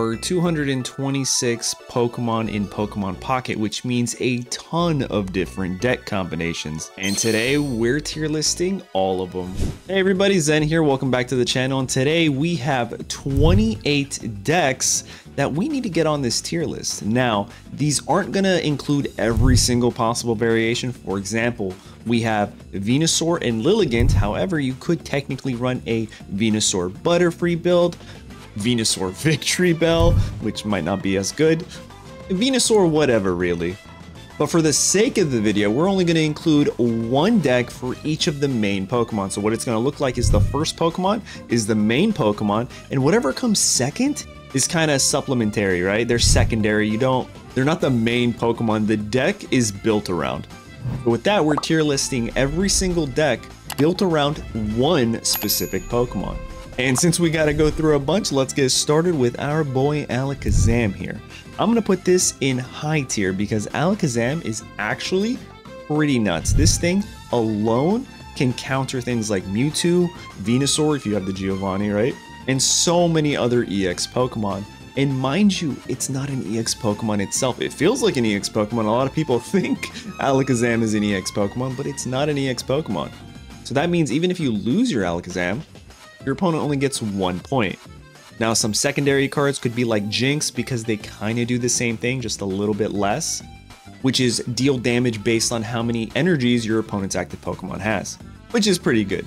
are 226 Pokemon in Pokemon Pocket, which means a ton of different deck combinations. And today we're tier listing all of them. Hey everybody, Zen here. Welcome back to the channel. And today we have 28 decks that we need to get on this tier list. Now, these aren't gonna include every single possible variation. For example, we have Venusaur and Lilligant. However, you could technically run a Venusaur Butterfree build, Venusaur Victory Bell, which might not be as good, Venusaur whatever really. But for the sake of the video, we're only going to include one deck for each of the main Pokemon. So what it's going to look like is the first Pokemon is the main Pokemon, and whatever comes second is kind of supplementary, right? They're secondary. They're not the main Pokemon the deck is built around. But with that, we're tier listing every single deck built around one specific Pokemon. And since we got to go through a bunch, let's get started with our boy Alakazam here. I'm going to put this in high tier because Alakazam is actually pretty nuts. This thing alone can counter things like Mewtwo, Venusaur if you have the Giovanni, right? And so many other EX Pokemon. And mind you, it's not an EX Pokemon itself. It feels like an EX Pokemon. A lot of people think Alakazam is an EX Pokemon, but it's not an EX Pokemon. So that means even if you lose your Alakazam, your opponent only gets 1 point. Now, some secondary cards could be like Jinx because they kind of do the same thing, just a little bit less, which is deal damage based on how many energies your opponent's active Pokemon has, which is pretty good.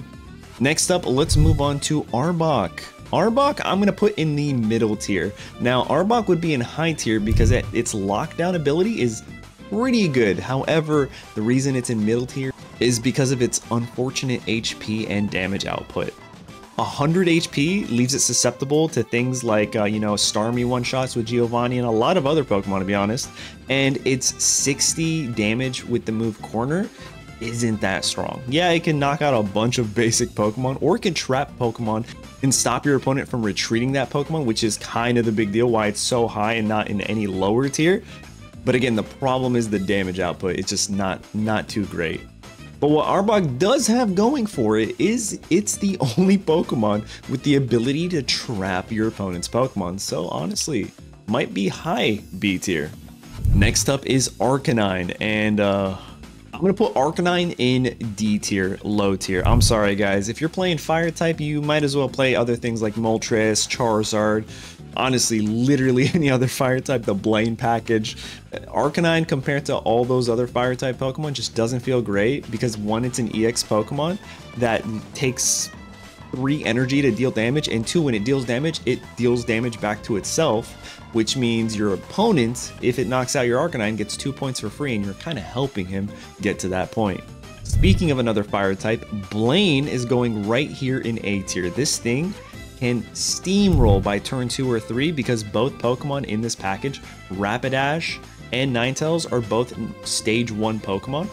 Next up, let's move on to Arbok. Arbok, I'm going to put in the middle tier. Now, Arbok would be in high tier because its lockdown ability is pretty good. However, the reason it's in middle tier is because of its unfortunate HP and damage output. 100 HP leaves it susceptible to things like, Starmie one-shots with Giovanni and a lot of other Pokemon, to be honest. And its 60 damage with the move Corner isn't that strong. Yeah, it can knock out a bunch of basic Pokemon, or it can trap Pokemon and stop your opponent from retreating that Pokemon, which is kind of the big deal why it's so high and not in any lower tier. But again, the problem is the damage output. It's just not too great. But what Arbok does have going for it is it's the only Pokemon with the ability to trap your opponent's Pokemon. So honestly, might be high B tier. Next up is Arcanine, and I'm going to put Arcanine in D tier, low tier. I'm sorry guys, if you're playing fire type, you might as well play other things like Moltres, Charizard, honestly, literally any other fire type, the Blaine package. Arcanine compared to all those other fire type Pokemon just doesn't feel great because one, it's an EX Pokemon that takes 3 energy to deal damage, and 2, when it deals damage back to itself, which means your opponent, if it knocks out your Arcanine, gets 2 points for free, and you're kind of helping him get to that point. Speaking of another fire type, Blaine is going right here in A tier. This thing can steamroll by turn 2 or 3 because both Pokemon in this package, Rapidash and Ninetales, are both stage 1 Pokemon.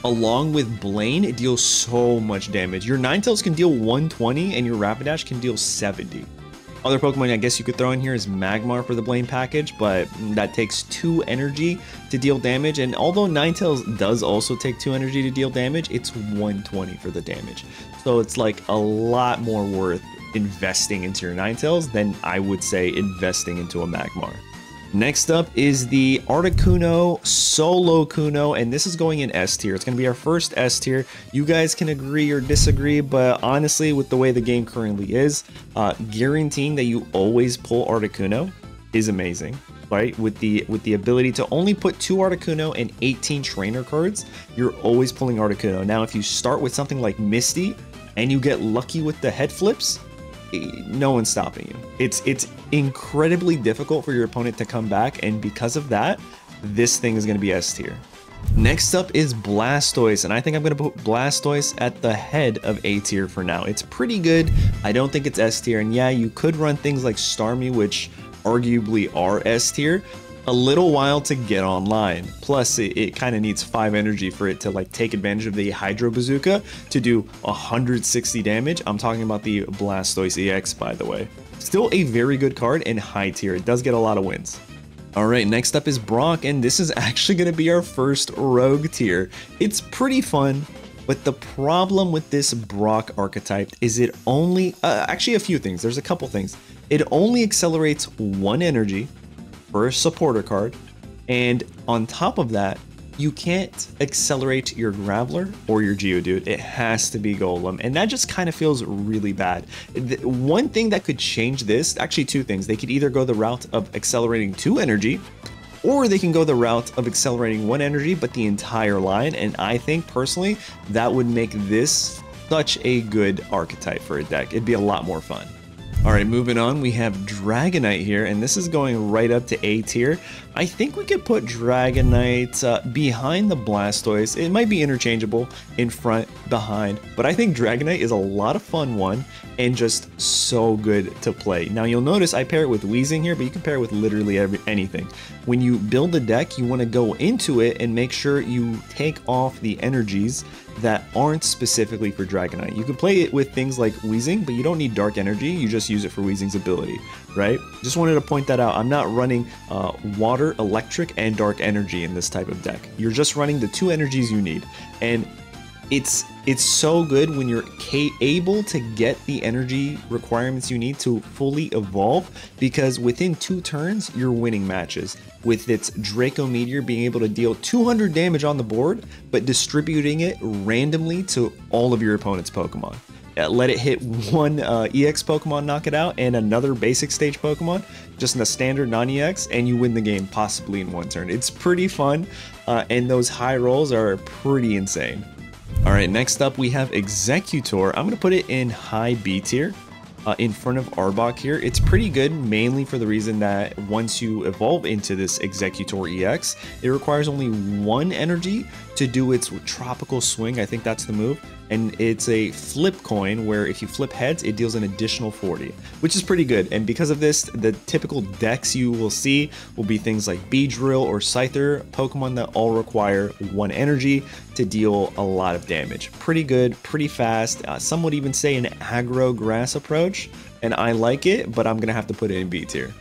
Along with Blaine, it deals so much damage. Your Ninetales can deal 120 and your Rapidash can deal 70. Other Pokemon I guess you could throw in here is Magmar for the Blaine package, but that takes 2 energy to deal damage. And although Ninetales does also take 2 energy to deal damage, it's 120 for the damage. So it's like a lot more worth investing into your Ninetales than I would say investing into a Magmar. Next up is the Articuno Solo Kuno, and this is going in S tier. It's going to be our first S tier. You guys can agree or disagree, but honestly, with the way the game currently is, guaranteeing that you always pull Articuno is amazing, right? With the ability to only put 2 Articuno and 18 trainer cards, you're always pulling Articuno. Now, if you start with something like Misty and you get lucky with the head flips, no one's stopping you. It's incredibly difficult for your opponent to come back, and because of that, this thing is going to be S tier. Next up is Blastoise, and I think I'm going to put Blastoise at the head of A tier for now. It's pretty good. I don't think it's S tier, and yeah, you could run things like Starmie, which arguably are S tier, a little while to get online. Plus, it kind of needs 5 energy for it to like take advantage of the Hydro Bazooka to do 160 damage. I'm talking about the Blastoise EX, by the way. Still a very good card and high tier. It does get a lot of wins. Alright, next up is Brock, and this is actually going to be our first Rogue tier. It's pretty fun, but the problem with this Brock archetype is it only... actually, a few things. There's a couple things. It only accelerates 1 energy for a supporter card, and on top of that, you can't accelerate your Graveler or your Geodude. It has to be Golem, and that just kind of feels really bad. One thing that could change this, actually two things, they could either go the route of accelerating 2 energy, or they can go the route of accelerating 1 energy, but the entire line, and I think personally, that would make this such a good archetype for a deck. It'd be a lot more fun. Alright, moving on, we have Dragonite here, and this is going right up to A tier. I think we could put Dragonite behind the Blastoise. It might be interchangeable in front, behind, but I think Dragonite is a lot of fun one and just so good to play. Now you'll notice I pair it with Weezing here, but you can pair it with literally anything. When you build a deck, you want to go into it and make sure you take off the energies that aren't specifically for Dragonite. You can play it with things like Weezing, but you don't need Dark Energy, you just use it for Weezing's ability, right? Just wanted to point that out. I'm not running Water, Electric, and Dark Energy in this type of deck. You're just running the 2 energies you need, and it's so good when you're able to get the energy requirements you need to fully evolve, because within 2 turns you're winning matches with its Draco Meteor being able to deal 200 damage on the board but distributing it randomly to all of your opponent's Pokemon. Let it hit one EX Pokemon, knock it out, and another basic stage Pokemon, just in a standard non-EX, and you win the game possibly in 1 turn. It's pretty fun, and those high rolls are pretty insane. Alright, next up we have Executor. I'm going to put it in high B tier, in front of Arbok here. It's pretty good, mainly for the reason that once you evolve into this Executor EX, it requires only 1 energy to do its Tropical Swing. I think that's the move. And it's a flip coin where if you flip heads, it deals an additional 40, which is pretty good. And because of this, the typical decks you will see will be things like Beedrill or Scyther, Pokemon that all require 1 energy to deal a lot of damage. Pretty good, pretty fast. Some would even say an aggro grass approach, and I like it, but I'm gonna have to put it in B tier.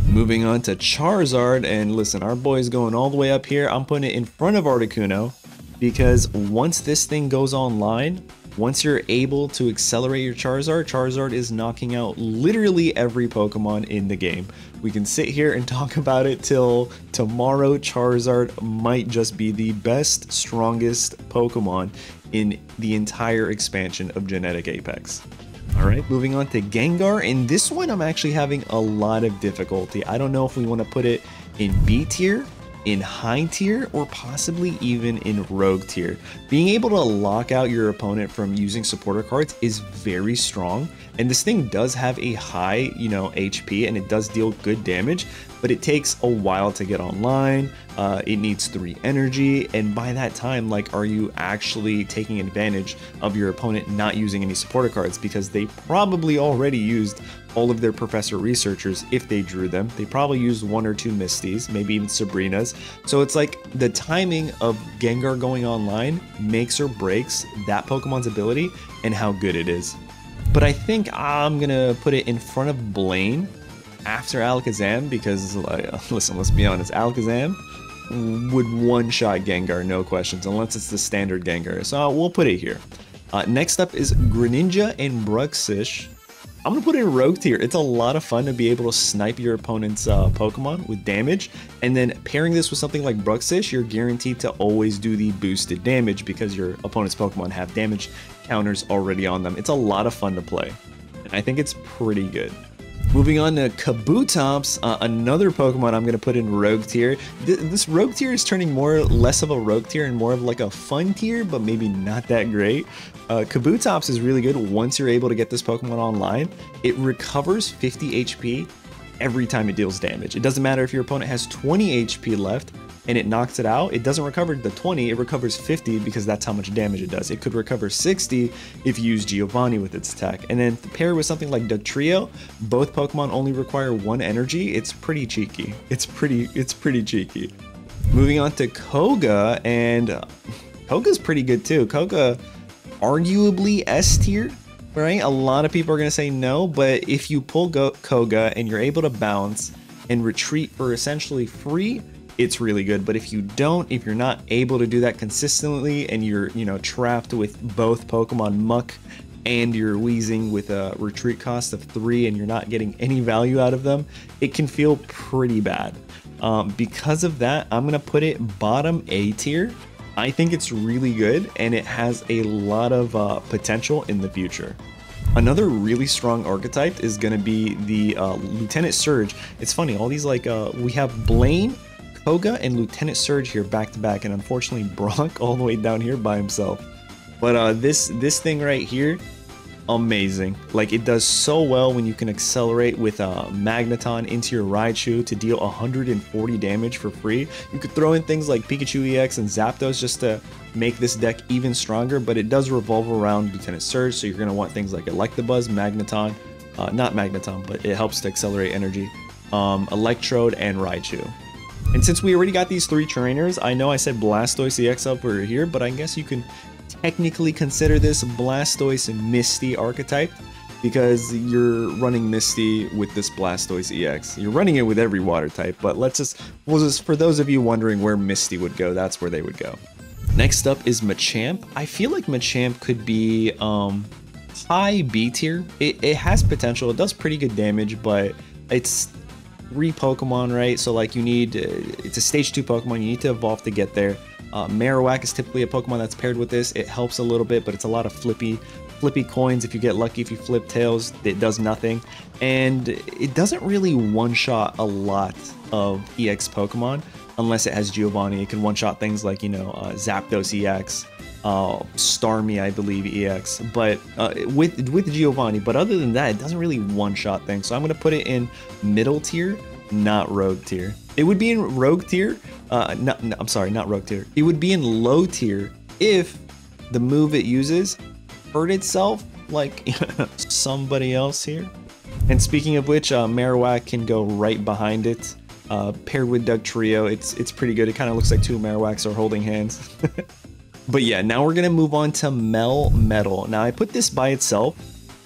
Moving on to Charizard, and listen, our boy's going all the way up here. I'm putting it in front of Articuno, because once this thing goes online, once you're able to accelerate your Charizard, Charizard is knocking out literally every Pokemon in the game. We can sit here and talk about it till tomorrow. Charizard might just be the best, strongest Pokemon in the entire expansion of Genetic Apex. Alright, moving on to Gengar, and this one I'm actually having a lot of difficulty. I don't know if we want to put it in B tier, in high tier, or possibly even in rogue tier. Being able to lock out your opponent from using supporter cards is very strong, and this thing does have a high, HP, and it does deal good damage, but it takes a while to get online. It needs 3 energy, and by that time, like, are you actually taking advantage of your opponent not using any supporter cards? Because they probably already used all of their Professor Researchers if they drew them. They probably used 1 or 2 Misties, maybe even Sabrinas. So it's like the timing of Gengar going online makes or breaks that Pokemon's ability and how good it is. But I think I'm gonna put it in front of Blaine after Alakazam, because listen, let's be honest, Alakazam would one-shot Gengar, no questions, unless it's the standard Gengar. So we'll put it here. Next up is Greninja and Bruxish. I'm gonna put it in rogue tier. It's a lot of fun to be able to snipe your opponent's Pokemon with damage, and then pairing this with something like Bruxish, you're guaranteed to always do the boosted damage because your opponent's Pokemon have damage counters already on them. It's a lot of fun to play, and I think it's pretty good. Moving on to Kabutops, another Pokemon I'm going to put in rogue tier. This rogue tier is turning less of a rogue tier and more of like a fun tier, but maybe not that great. Kabutops is really good once you're able to get this Pokemon online. It recovers 50 HP every time it deals damage. It doesn't matter if your opponent has 20 HP left and it knocks it out, it doesn't recover the 20, it recovers 50 because that's how much damage it does. It could recover 60 if you use Giovanni with its attack. And then pair with something like Dugtrio, both Pokemon only require 1 energy. It's pretty cheeky. It's pretty cheeky. Moving on to Koga, and Koga's pretty good too. Koga, arguably S tier, right? A lot of people are gonna say no, but if you pull Koga and you're able to bounce and retreat for essentially free, it's really good. But if you don't, if you're not able to do that consistently and you're, trapped with both Pokemon Muck and you're wheezing with a retreat cost of 3 and you're not getting any value out of them, it can feel pretty bad. Because of that, I'm gonna put it bottom A tier. I think it's really good and it has a lot of potential in the future. Another really strong archetype is going to be the Lieutenant Surge. It's funny, all these like, we have Blaine, Koga, and Lieutenant Surge here back to back, and unfortunately Brock all the way down here by himself. But this thing right here, amazing. Like, it does so well when you can accelerate with a Magneton into your Raichu to deal 140 damage for free. You could throw in things like Pikachu EX and Zapdos just to make this deck even stronger, but it does revolve around Lieutenant Surge, so you're going to want things like Electabuzz, Magneton, not Magneton, but it helps to accelerate energy, Electrode, and Raichu. And since we already got these 3 trainers, I know I said Blastoise EX up over here, but I guess you can technically consider this Blastoise and Misty archetype, because you're running Misty with this Blastoise EX. You're running it with every water type, but we'll just, for those of you wondering where Misty would go, that's where they would go. Next up is Machamp. I feel like Machamp could be high B tier. It has potential. It does pretty good damage, but it's 3 Pokemon, right? So like you need, it's a stage 2 Pokemon. You need to evolve to get there. Marowak is typically a Pokemon that's paired with this. It helps a little bit, but it's a lot of flippy coins. If you get lucky, if you flip tails, it does nothing. And it doesn't really one-shot a lot of EX Pokemon unless it has Giovanni. It can one-shot things like, you know, Zapdos EX, Starmie, I believe, EX, but with Giovanni. But other than that, it doesn't really one-shot things. So I'm going to put it in middle tier, not rogue tier. It would be in rogue tier. I'm sorry, not rogue tier. It would be in low tier if the move it uses hurt itself like somebody else here. And speaking of which, Marowak can go right behind it. Paired with Dugtrio, it's pretty good. It kind of looks like 2 Marowaks are holding hands. But yeah, now we're gonna move on to Melmetal. Now I put this by itself.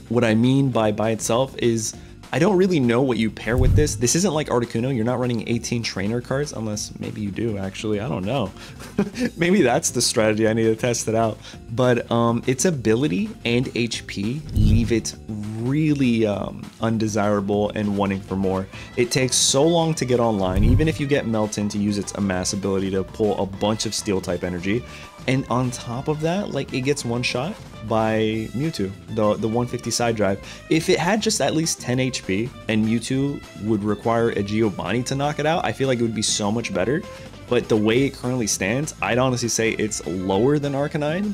What I mean by itself is I don't really know what you pair with this. This isn't like Articuno. You're not running 18 trainer cards, unless maybe you do, actually. I don't know. Maybe that's the strategy. I need to test it out. But its ability and HP leave it really undesirable and wanting for more. It takes so long to get online, even if you get Melton to use its Amass ability to pull a bunch of Steel type energy. And on top of that, like, it gets one shot by Mewtwo, the 150 side drive. If it had just at least 10 HP and Mewtwo would require a Giovanni to knock it out, I feel like it would be so much better. But the way it currently stands, I'd honestly say it's lower than Arcanine.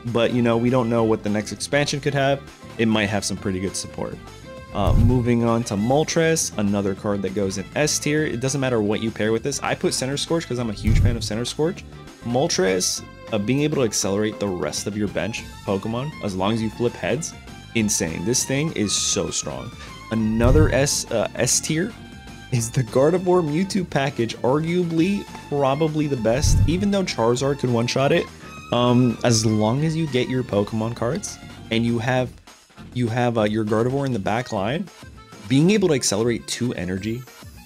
But, you know, we don't know what the next expansion could have. It might have some pretty good support. Moving on to Moltres, another card that goes in S tier. It doesn't matter what you pair with this. I put Center Scorch because I'm a huge fan of Center Scorch. Moltres, being able to accelerate the rest of your bench Pokemon as long as you flip heads, insane. This thing is so strong. Another S tier is the Gardevoir Mewtwo package, arguably probably the best, even though Charizard could one-shot it. As long as you get your Pokemon cards and you have your Gardevoir in the back line, being able to accelerate 2 energy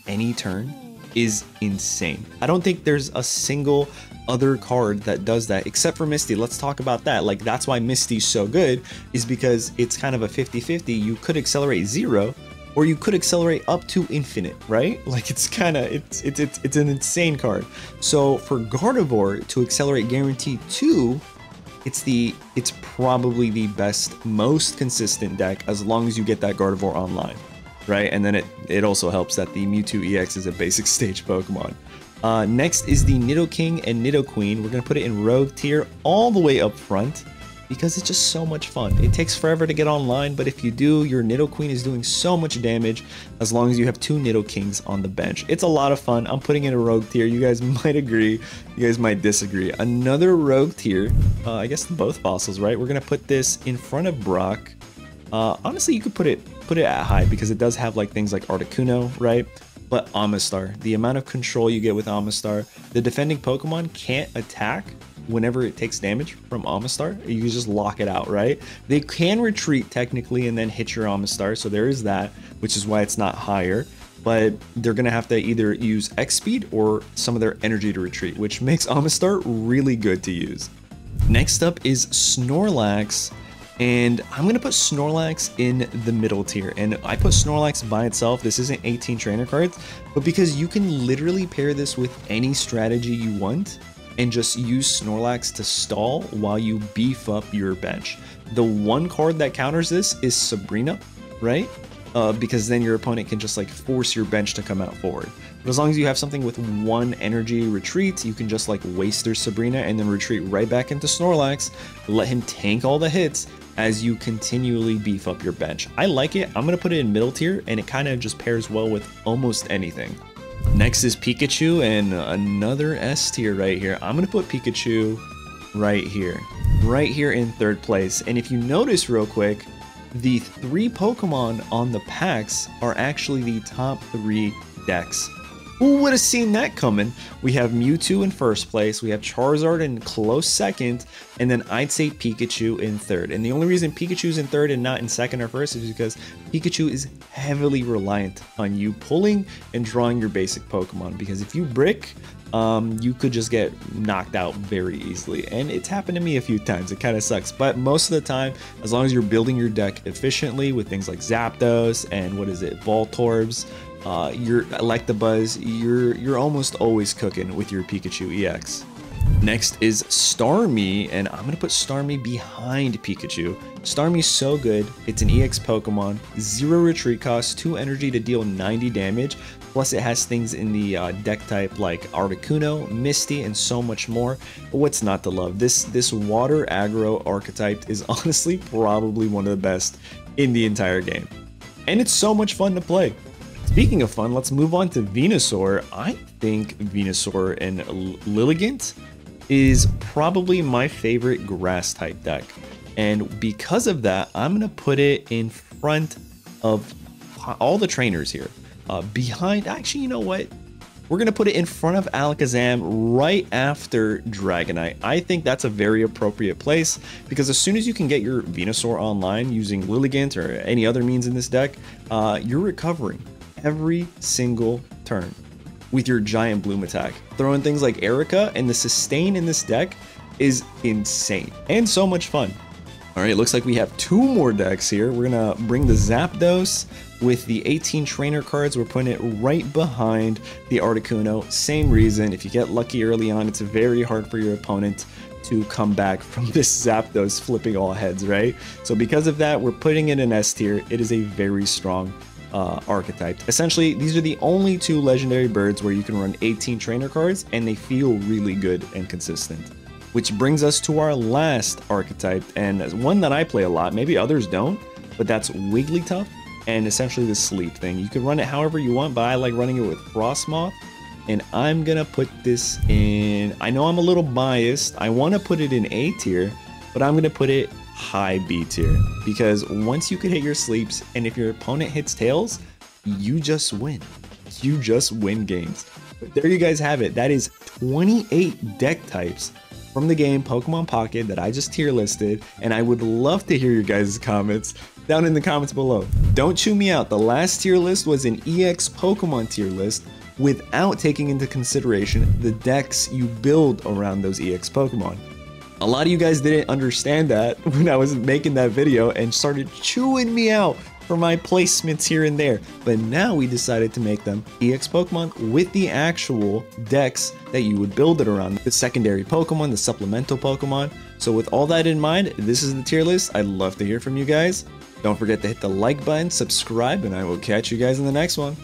any turn is insane. I don't think there's a single other card that does that except for Misty. Let's talk about that. Like, that's why Misty's so good, is because it's kind of a 50-50. You could accelerate 0 or you could accelerate up to infinite, right? Like, it's kind of, it's an insane card. So for Gardevoir to accelerate guaranteed 2, it's probably the best, most consistent deck as long as you get that Gardevoir online, right? And then it also helps that the Mewtwo EX is a basic stage Pokemon. Next is the Nidoking and Nidoqueen. We're gonna put it in Rogue tier all the way up front because it's just so much fun. It takes forever to get online, but if you do, your Nidoqueen is doing so much damage as long as you have 2 Nidokings on the bench. It's a lot of fun. I'm putting it in a Rogue tier. You guys might agree, you guys might disagree. Another Rogue tier, I guess both fossils, right? We're gonna put this in front of Brock. Honestly, you could put it at high because it does have like things like Articuno, right? But Amistar, the amount of control you get with Amistar, the defending Pokemon can't attack whenever it takes damage from Amistar. You can just lock it out, right? They can retreat technically and then hit your Amistar, so there is that, which is why it's not higher. But they're gonna have to either use X speed or some of their energy to retreat, which makes Amistar really good to use. Next up is Snorlax. And I'm gonna put Snorlax in the middle tier, and I put Snorlax by itself. This isn't 18 trainer cards, but because you can literally pair this with any strategy you want and just use Snorlax to stall while you beef up your bench. The one card that counters this is Sabrina, right? Because then your opponent can just like force your bench to come out forward. But as long as you have something with one energy retreat, you can just like waste their Sabrina and then retreat right back into Snorlax, let him tank all the hits as you continually beef up your bench. I like it. I'm gonna put it in middle tier, and it kind of just pairs well with almost anything. Next is Pikachu, and another S tier right here. I'm gonna put Pikachu right here in third place. And if you notice real quick, the 3 Pokemon on the packs are actually the top 3 decks. Who would have seen that coming? We have Mewtwo in first place, we have Charizard in close second, and then I'd say Pikachu in third. And the only reason Pikachu's in third and not in second or first is because Pikachu is heavily reliant on you pulling and drawing your basic Pokemon. Because if you brick, you could just get knocked out very easily. And it's happened to me a few times. It kind of sucks. But most of the time, as long as you're building your deck efficiently with things like Zapdos and Voltorbs, you're like the Buzz, you're almost always cooking with your Pikachu EX. Next is Starmie, and I'm gonna put Starmie behind Pikachu. Starmie's so good. It's an EX Pokemon, 0 retreat cost, 2 energy to deal 90 damage. Plus it has things in the deck type like Articuno, Misty, and so much more. But what's not to love? This water aggro archetype is honestly probably one of the best in the entire game. And it's so much fun to play. Speaking of fun, let's move on to Venusaur. I think Venusaur and Lilligant is probably my favorite grass type deck. And because of that, I'm gonna put it in front of all the trainers here. Behind, actually, you know what? We're gonna put it in front of Alakazam right after Dragonite. I think that's a very appropriate place because as soon as you can get your Venusaur online using Lilligant or any other means in this deck, you're recovering every single turn with your giant bloom attack. Throwing things like Erica, and the sustain in this deck is insane and so much fun. All right, looks like we have 2 more decks here. We're gonna bring the Zapdos with the 18 trainer cards. We're putting it right behind the Articuno. Same reason, if you get lucky early on, it's very hard for your opponent to come back from this Zapdos flipping all heads, right? So because of that, we're putting it in S tier. It is a very strong archetype. Essentially, these are the only 2 legendary birds where you can run 18 trainer cards and they feel really good and consistent. Which brings us to our last archetype, and one that I play a lot, maybe others don't, but that's Wigglytuff, and essentially the sleep thing. You can run it however you want, but I like running it with Frostmoth, and I'm gonna put this in, I know I'm a little biased, I wanna put it in A tier, but I'm gonna put it high B tier, because once you can hit your sleeps, and if your opponent hits tails, you just win. You just win games. But there you guys have it. That is 28 deck types from the game Pokemon Pocket that I just tier listed, and I would love to hear your guys' comments down in the comments below. Don't chew me out, the last tier list was an EX Pokemon tier list without taking into consideration the decks you build around those EX Pokemon. A lot of you guys didn't understand that when I was making that video and started chewing me out for my placements here and there, but now we decided to make them EX Pokemon with the actual decks that you would build it around, the secondary Pokemon, the supplemental Pokemon. So with all that in mind, this is the tier list. I'd love to hear from you guys. Don't forget to hit the like button, subscribe, and I will catch you guys in the next one.